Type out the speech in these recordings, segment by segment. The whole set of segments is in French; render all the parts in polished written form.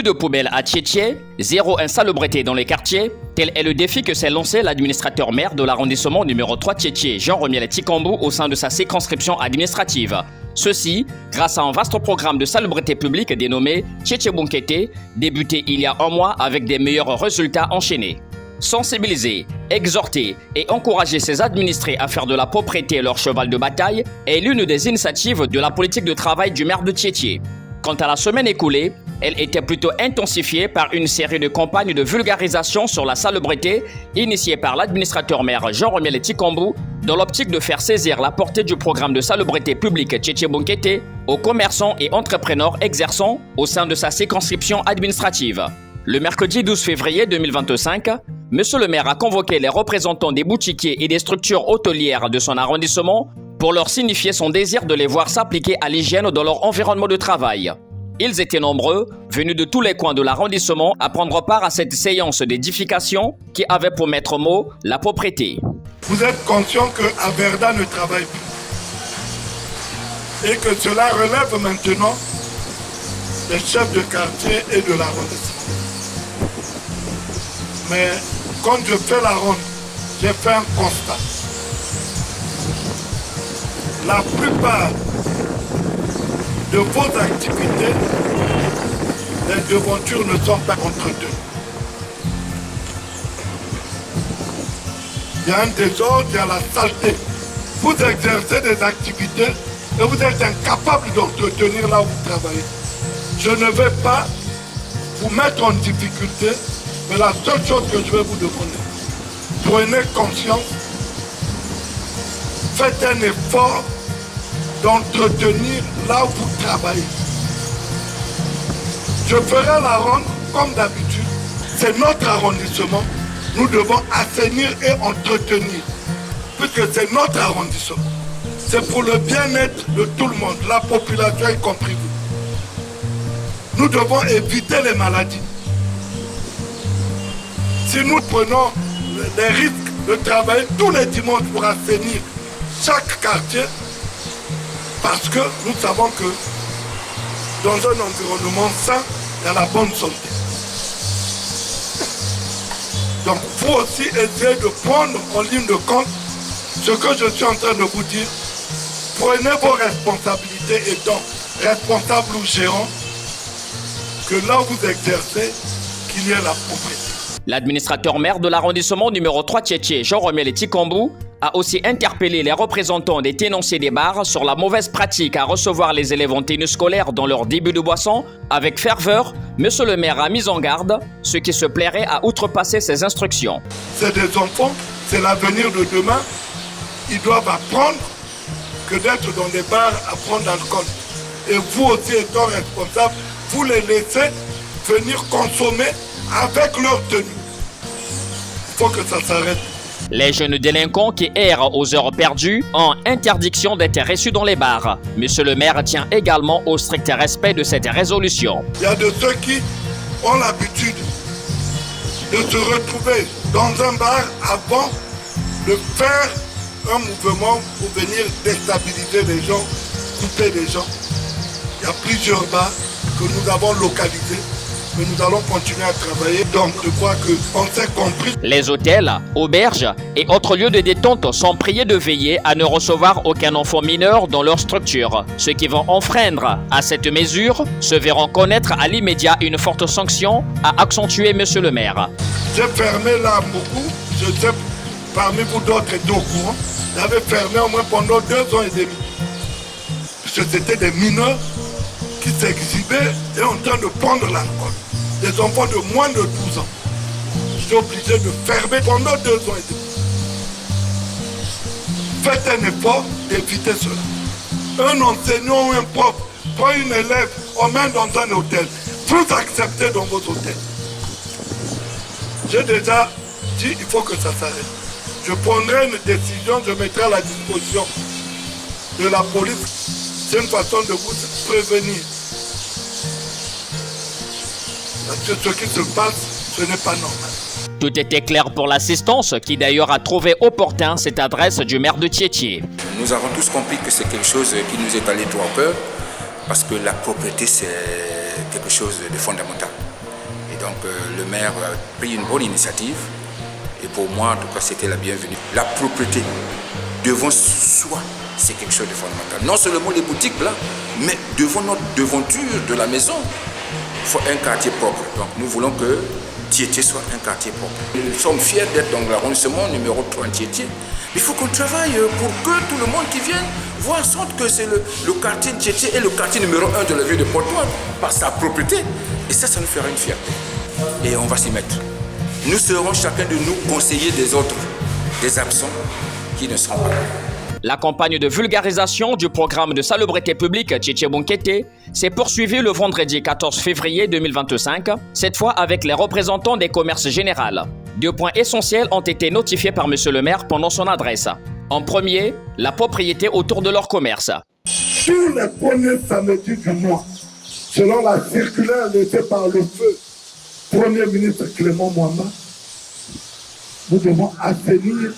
de poubelles à Tchétché, zéro insalubrité dans les quartiers, tel est le défi que s'est lancé l'administrateur maire de l'arrondissement numéro 3 Tchétché, Jean-Romiel Tikambou, au sein de sa circonscription administrative. Ceci, grâce à un vaste programme de salubrité publique dénommé Tchétché Bunkete, débuté il y a un mois avec des meilleurs résultats enchaînés. Sensibiliser, exhorter et encourager ses administrés à faire de la propreté leur cheval de bataille est l'une des initiatives de la politique de travail du maire de Tchétché. Quant à la semaine écoulée, elle était plutôt intensifiée par une série de campagnes de vulgarisation sur la salubrité initiées par l'administrateur maire Jean-Romiel Tikambou dans l'optique de faire saisir la portée du programme de salubrité publique Tchétché Bunkete aux commerçants et entrepreneurs exerçant au sein de sa circonscription administrative. Le mercredi 12 février 2025, Monsieur le maire a convoqué les représentants des boutiquiers et des structures hôtelières de son arrondissement pour leur signifier son désir de les voir s'appliquer à l'hygiène dans leur environnement de travail. Ils étaient nombreux, venus de tous les coins de l'arrondissement, à prendre part à cette séance d'édification qui avait pour maître mot la propreté. Vous êtes conscient que Averda ne travaille plus et que cela relève maintenant des chefs de quartier et de l'arrondissement. Mais quand je fais la ronde, j'ai fait un constat. La plupart de vos activités, les devantures ne sont pas entretenues. Il y a un désordre, il y a la saleté. Vous exercez des activités et vous êtes incapable d'entretenir là où vous travaillez. Je ne vais pas vous mettre en difficulté, mais la seule chose que je vais vous demander, prenez conscience, faites un effort d'entretenir là où vous travaillez. Je ferai la ronde comme d'habitude. C'est notre arrondissement. Nous devons assainir et entretenir, puisque c'est notre arrondissement. C'est pour le bien-être de tout le monde, la population y compris vous. Nous devons éviter les maladies. Si nous prenons les risques de travailler tous les dimanches pour assainir chaque quartier, parce que nous savons que dans un environnement sain, il y a la bonne santé. Donc, il faut aussi essayer de prendre en ligne de compte ce que je suis en train de vous dire. Prenez vos responsabilités étant responsable ou gérant, que là où vous exercez, qu'il y ait la propriété. L'administrateur maire de l'arrondissement numéro 3 Tchétché, Jean-Romiel Tikambou, a aussi interpellé les représentants des tenanciers des bars sur la mauvaise pratique à recevoir les élèves en tenue scolaire dans leur début de boisson. Avec ferveur, Monsieur le maire a mis en garde ceux qui se plairaient à outrepasser ses instructions. C'est des enfants, c'est l'avenir de demain. Ils doivent apprendre que d'être dans des bars à prendre l'alcool. Et vous aussi étant responsable, vous les laissez venir consommer avec leur tenue. Il faut que ça s'arrête. Les jeunes délinquants qui errent aux heures perdues ont interdiction d'être reçus dans les bars. Monsieur le maire tient également au strict respect de cette résolution. Il y a de ceux qui ont l'habitude de se retrouver dans un bar avant de faire un mouvement pour venir déstabiliser les gens, couper les gens. Il y a plusieurs bars que nous avons localisés. Mais nous allons continuer à travailler, donc je crois qu'on s'est compris. Les hôtels, auberges et autres lieux de détente sont priés de veiller à ne recevoir aucun enfant mineur dans leur structure. Ceux qui vont enfreindre à cette mesure se verront connaître à l'immédiat une forte sanction, a accentué Monsieur le maire. J'ai fermé là beaucoup, je sais parmi vous d'autres étaient au courant, j'avais fermé au moins pendant 2 ans et demi. Parce que c'était des mineurs qui s'exhibaient et en train de prendre l'alcool. Des enfants de moins de 12 ans. J'étais obligé de fermer pendant 2 ans et demi. Faites un effort d'éviter cela. Un enseignant ou un prof prend une élève, emmène dans un hôtel. Vous acceptez dans vos hôtels. J'ai déjà dit il faut que ça s'arrête. Je prendrai une décision, je mettrai à la disposition de la police. C'est une façon de vous prévenir. Parce que ce qui se passe, ce n'est pas normal. Tout était clair pour l'assistance, qui d'ailleurs a trouvé opportun cette adresse du maire de Tchétché. Nous avons tous compris que c'est quelque chose qui nous est allé droit au cœur, parce que la propreté, c'est quelque chose de fondamental. Donc le maire a pris une bonne initiative et pour moi, en tout cas, c'était la bienvenue. La propreté devant soi, c'est quelque chose de fondamental. Non seulement les boutiques là, mais devant notre devanture de la maison, il faut un quartier propre. Donc nous voulons que Tieté soit un quartier propre. Nous sommes fiers d'être dans l'arrondissement numéro 3 Tieté. Il faut qu'on travaille pour que tout le monde qui vienne voit en sorte que c'est le quartier de Tieté et le quartier numéro 1 de la ville de Pointe-Noire par sa propriété. Et ça nous fera une fierté. Et on va s'y mettre. Nous serons chacun de nous conseillers des autres, des absents qui ne seront pas là. La campagne de vulgarisation du programme de salubrité publique Tieté Bonkete s'est poursuivie le vendredi 14 février 2025, cette fois avec les représentants des commerces généraux. 2 points essentiels ont été notifiés par M. le maire pendant son adresse. En premier, la propriété autour de leur commerce. Sur les premiers samedis du mois, selon la circulaire laissée par le feu Premier ministre Clément Mwamba, nous devons assainir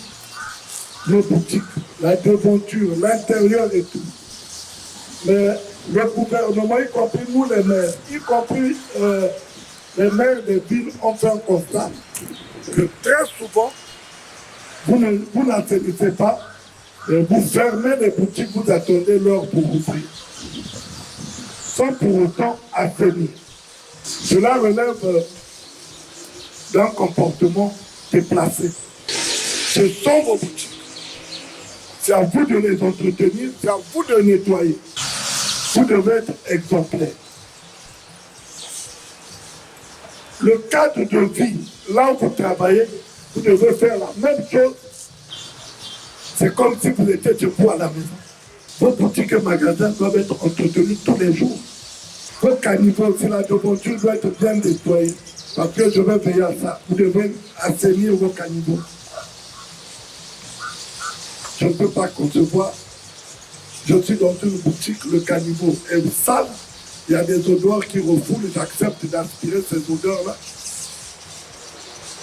nos boutiques, la devanture, l'intérieur et tout. Mais le gouvernement, y compris nous les maires, y compris les maires des villes, ont fait un constat que très souvent, vous n'assainissez pas, vous fermez les boutiques, vous attendez l'heure pour ouvrir, sans pour autant assainir. Cela relève d'un comportement déplacé. Ce sont vos boutiques. C'est à vous de les entretenir, c'est à vous de nettoyer. Vous devez être exemplaire. Le cadre de vie, là où vous travaillez, vous devez faire la même chose. C'est comme si vous étiez chez vous à la maison. Vos boutiques et magasins doivent être entretenus tous les jours. Vos caniveaux aussi, la devanture doit être bien nettoyée. Parce que je vais veiller à ça. Vous devez assainir vos caniveaux. Je ne peux pas concevoir. Je suis dans une boutique, le caniveau est sale. Il y a des odeurs qui refoulent. J'accepte d'aspirer ces odeurs-là.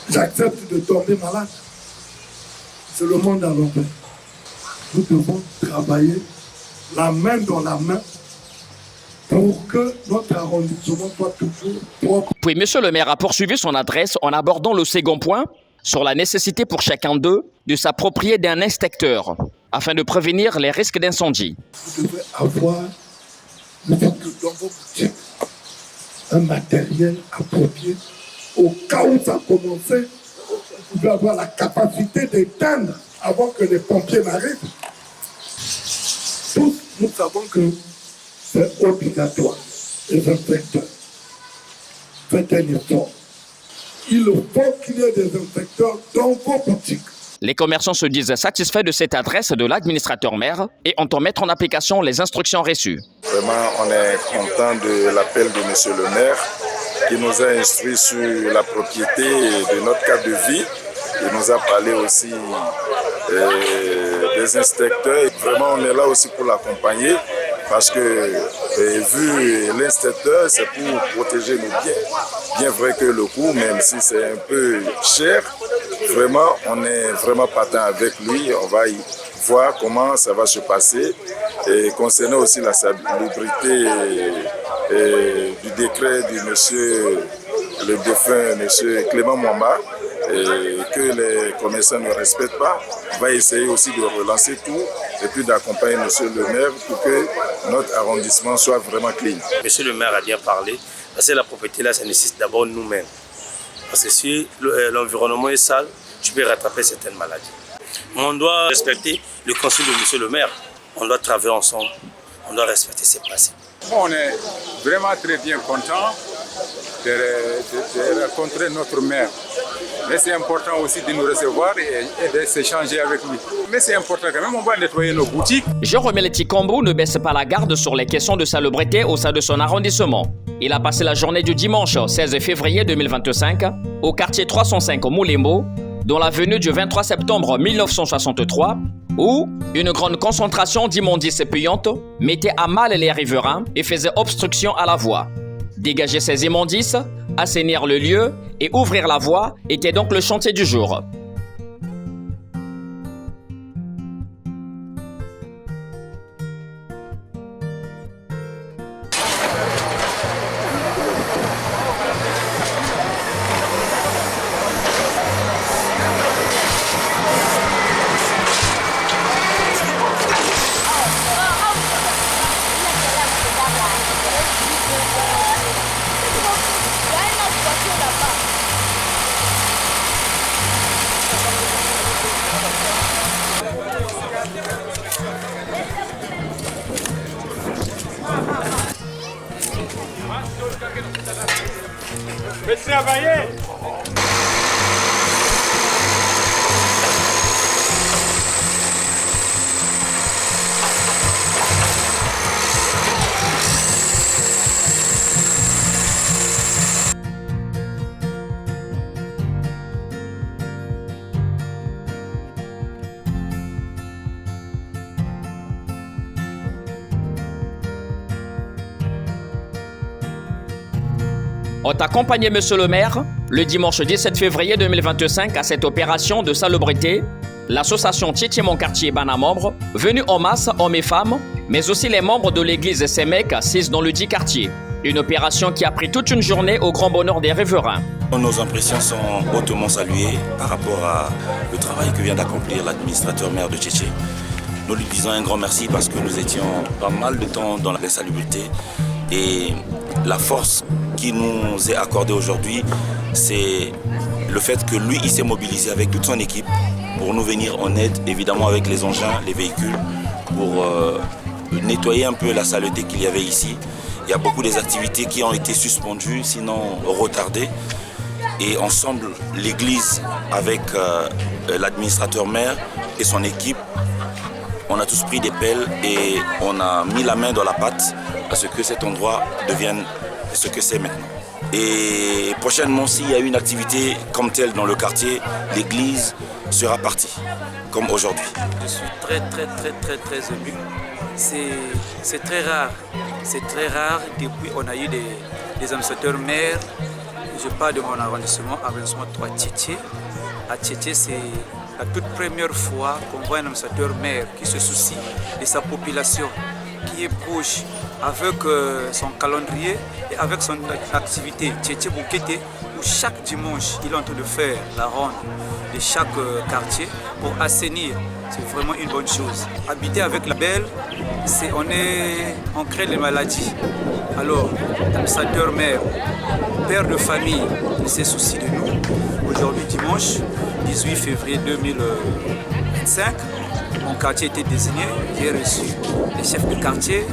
J'accepte de tomber malade. C'est le monde à l'envers. Nous devons travailler la main dans la main pour que notre arrondissement soit toujours propre. Puis M. le maire a poursuivi son adresse en abordant le second point sur la nécessité pour chacun d'eux de s'approprier d'un inspecteur afin de prévenir les risques d'incendie. Vous devez avoir dans vos boutiques un matériel approprié au cas où ça a commencé. Vous devez avoir la capacité d'éteindre avant que les pompiers n'arrivent. Tous, nous savons que c'est obligatoire, les inspecteurs. Faites un effort. Il faut qu'il y ait des inspecteurs dans vos boutiques. Les commerçants se disent satisfaits de cette adresse de l'administrateur maire et entendent mettre en application les instructions reçues. Vraiment, on est content de l'appel de M. le maire qui nous a instruits sur la propriété de notre cadre de vie. Il nous a parlé aussi des inspecteurs. Vraiment, on est là aussi pour l'accompagner parce que vu l'inspecteur, c'est pour protéger nos biens. Bien vrai que le coût, même si c'est un peu cher, vraiment, on est vraiment partant avec lui. On va y voir comment ça va se passer. Et concernant aussi la salubrité du décret du le défunt monsieur Clément Mwamba, que les commerçants ne respectent pas, on va essayer aussi de relancer tout et puis d'accompagner monsieur le maire pour que notre arrondissement soit vraiment clean. Monsieur le maire a bien parlé, parce que la propriété là, ça nécessite d'abord nous-mêmes. Parce que si l'environnement est sale, tu peux rattraper certaines maladies. On doit respecter le conseil de monsieur le maire. On doit travailler ensemble, on doit respecter ses principes. On est vraiment très bien content de rencontrer notre maire. Mais c'est important aussi de nous recevoir et de s'échanger avec lui. Mais c'est important quand même, on va nettoyer nos boutiques. Jean-Romel Tikambo ne baisse pas la garde sur les questions de salubrité au sein de son arrondissement. Il a passé la journée du dimanche 16 février 2025 au quartier 305 Moulembo, dans l'avenue du 23 septembre 1963, où une grande concentration d'immondices puantes mettait à mal les riverains et faisait obstruction à la voie. Dégager ces immondices, assainir le lieu et ouvrir la voie était donc le chantier du jour. ont accompagné Monsieur le maire le dimanche 17 février 2025 à cette opération de salubrité. L'association Tietié Mon Quartier Bana membres, venus en masse, hommes et femmes, mais aussi les membres de l'église Sémec assises dans le dit quartier. Une opération qui a pris toute une journée au grand bonheur des riverains. Nos impressions sont hautement saluées par rapport à le travail que vient d'accomplir l'administrateur maire de Tietié. Nous lui disons un grand merci parce que nous étions pas mal de temps dans l'insalubrité et la force qui nous est accordée aujourd'hui, c'est le fait que lui, il s'est mobilisé avec toute son équipe pour nous venir en aide, évidemment avec les engins, les véhicules, pour nettoyer un peu la saleté qu'il y avait ici. Il y a beaucoup des activités qui ont été suspendues, sinon retardées. Et ensemble, l'église, avec l'administrateur maire et son équipe, on a tous pris des pelles et on a mis la main dans la pâte à ce que cet endroit devienne ce que c'est maintenant. Et prochainement, s'il y a une activité comme telle dans le quartier, l'église sera partie, comme aujourd'hui. Je suis très ému. C'est très rare. C'est très rare depuis on a eu des administrateurs maires. Je parle de mon arrondissement 3 Tietié. À Tietié, c'est la toute première fois qu'on voit un administrateur maire qui se soucie de sa population, qui est proche avec son calendrier et avec son activité Tietié Bounkete, où chaque dimanche il est en train de faire la ronde de chaque quartier pour assainir. C'est vraiment une bonne chose. Habiter avec la belle, on crée les maladies. Alors, l'administrateur maire, père de famille, il s'est soucié de nous. Aujourd'hui, dimanche 18 février 2025, mon quartier était désigné. J'ai reçu les chefs de quartier,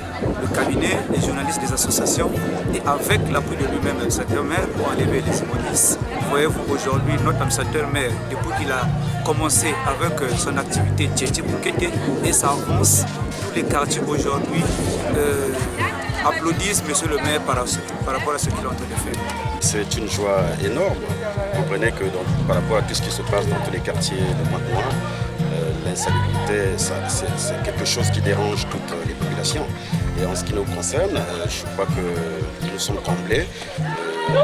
le cabinet, les journalistes des associations et avec l'appui de lui-même, l'administrateur maire, pour enlever les immondices. Voyez-vous, aujourd'hui, notre administrateur maire, depuis qu'il a commencé avec son activité Tietié Bounkete et ça avance, tous les quartiers aujourd'hui applaudissent Monsieur le maire par rapport à ce qu'il est en train de faire. C'est une joie énorme. Vous comprenez que par rapport à tout ce qui se passe dans tous les quartiers de Moine-Noir, l'insalubrité, c'est quelque chose qui dérange toutes les populations. Et en ce qui nous concerne, je crois que nous sommes comblés,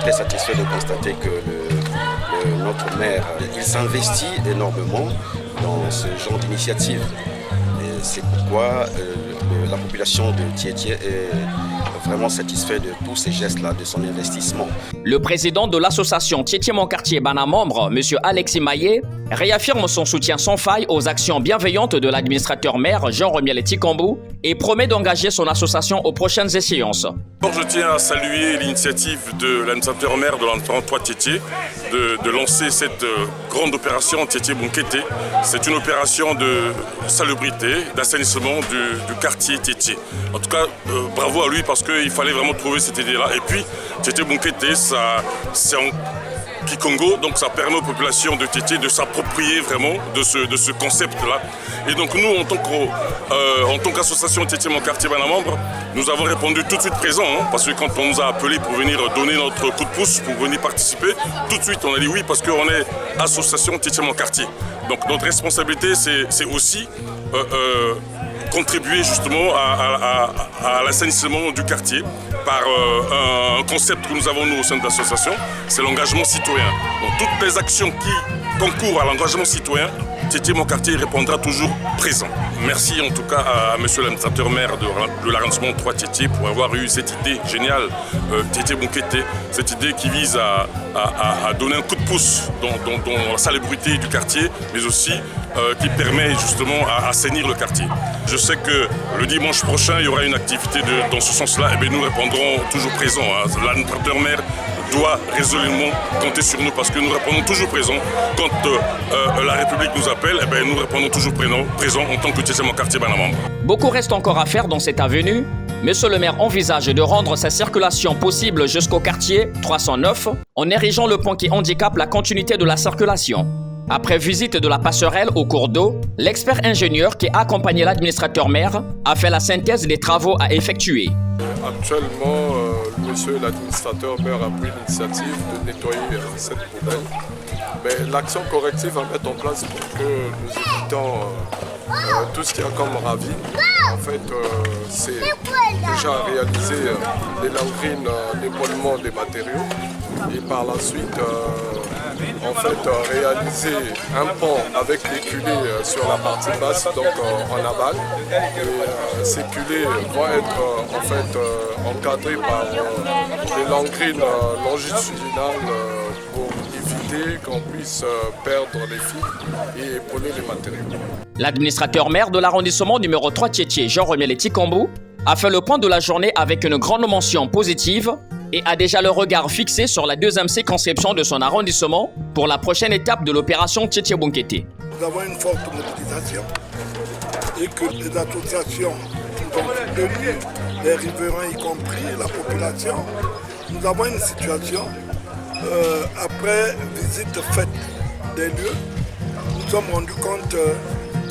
très satisfaits de constater que notre maire, il s'investit énormément dans ce genre d'initiative. Et c'est pourquoi la population de Tietié est vraiment satisfait de tous ces gestes-là, de son investissement. Le président de l'association Tietié Mon Quartier Bana membre, M. Alexis Maillet, réaffirme son soutien sans faille aux actions bienveillantes de l'administrateur maire Jean-Remiel Tikambou et promet d'engager son association aux prochaines échéances. Je tiens à saluer l'initiative de l'administrateur maire de l'arrondissement 3 Tietié de lancer cette grande opération Tietié Bounkete. C'est une opération de salubrité, d'assainissement du quartier Tietié. En tout cas, bravo à lui parce qu'il fallait vraiment trouver cette idée-là. Et puis, Tietié Bounkete, c'est en Kikongo, donc ça permet aux populations de Tietié de s'approprier vraiment de ce concept-là. Et donc nous, en tant qu'association Tietié Mon Quartier Bana membre, nous avons répondu tout de suite présent, parce que quand on nous a appelés pour venir donner notre coup de pouce, pour venir participer, tout de suite on a dit oui parce qu'on est association Tietié Mon Quartier. Donc notre responsabilité, c'est aussi contribuer justement à l'assainissement du quartier par un concept que nous avons nous au sein de l'association, c'est l'engagement citoyen. Donc toutes les actions qui concourent à l'engagement citoyen, Tietié Mon Quartier répondra toujours présent. Merci en tout cas à monsieur l'administrateur maire de l'arrondissement 3 Tietié pour avoir eu cette idée géniale, Tietié Bounkete, cette idée qui vise à donner un coup de pouce dans la salubrité du quartier, mais aussi qui permet justement à assainir le quartier. Je sais que le dimanche prochain, il y aura une activité dans ce sens-là, et bien nous répondrons toujours présents. L'administrateur maire doit résolument compter sur nous parce que nous répondons toujours présents. Quand la République nous appelle, eh bien, nous répondons toujours présents en tant que Tietié Mon Quartier Bana membre. Beaucoup reste encore à faire dans cette avenue, Monsieur le maire envisage de rendre sa circulation possible jusqu'au quartier 309 en érigeant le pont qui handicape la continuité de la circulation. Après visite de la passerelle au cours d'eau, l'expert ingénieur qui a accompagné l'administrateur maire a fait la synthèse des travaux à effectuer. Actuellement, monsieur l'administrateur maire a pris l'initiative de nettoyer cette poubelle. Mais l'action corrective à mettre en place pour que nous évitons tout ce qu'il y a comme ravine. En fait, c'est déjà réaliser les langrines d'épaulement des matériaux et par la suite, réaliser un pont avec des culées sur la partie basse, donc en aval. Et ces culées vont être encadrées par des langrines longitudinales pour éviter qu'on puisse perdre les fils et épauler les matériaux. L'administrateur maire de l'arrondissement numéro 3 Tchétché, Jean-Romiel Tikambou, a fait le point de la journée avec une grande mention positive et a déjà le regard fixé sur la deuxième circonscription de son arrondissement pour la prochaine étape de l'opération Tchétché Bonkete. Nous avons une forte mobilisation et que les associations nous ont soutenus, les riverains y compris, la population. Nous avons une situation, après visite faite des lieux, nous nous sommes rendus compte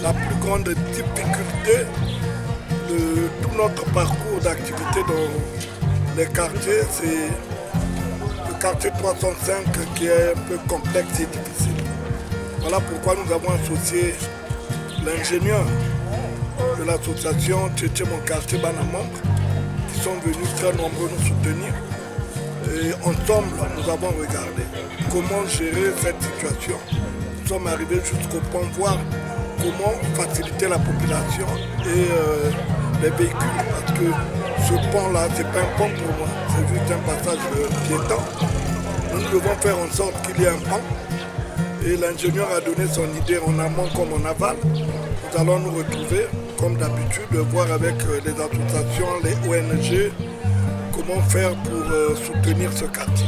la plus grande difficulté de tout notre parcours d'activité dans les quartiers, c'est le quartier 305 qui est un peu complexe et difficile. Voilà pourquoi nous avons associé l'ingénieur de l'association Tchétché Mon Quartier Banamambre qui sont venus très nombreux nous soutenir. Et ensemble, nous avons regardé comment gérer cette situation. Nous sommes arrivés jusqu'au point de voir comment faciliter la population et les véhicules. Parce que ce pont-là, ce n'est pas un pont pour moi, c'est juste un passage piéton. Nous devons faire en sorte qu'il y ait un pont. Et l'ingénieur a donné son idée en amont comme en aval. Nous allons nous retrouver, comme d'habitude, voir avec les associations, les ONG, comment faire pour soutenir ce quartier.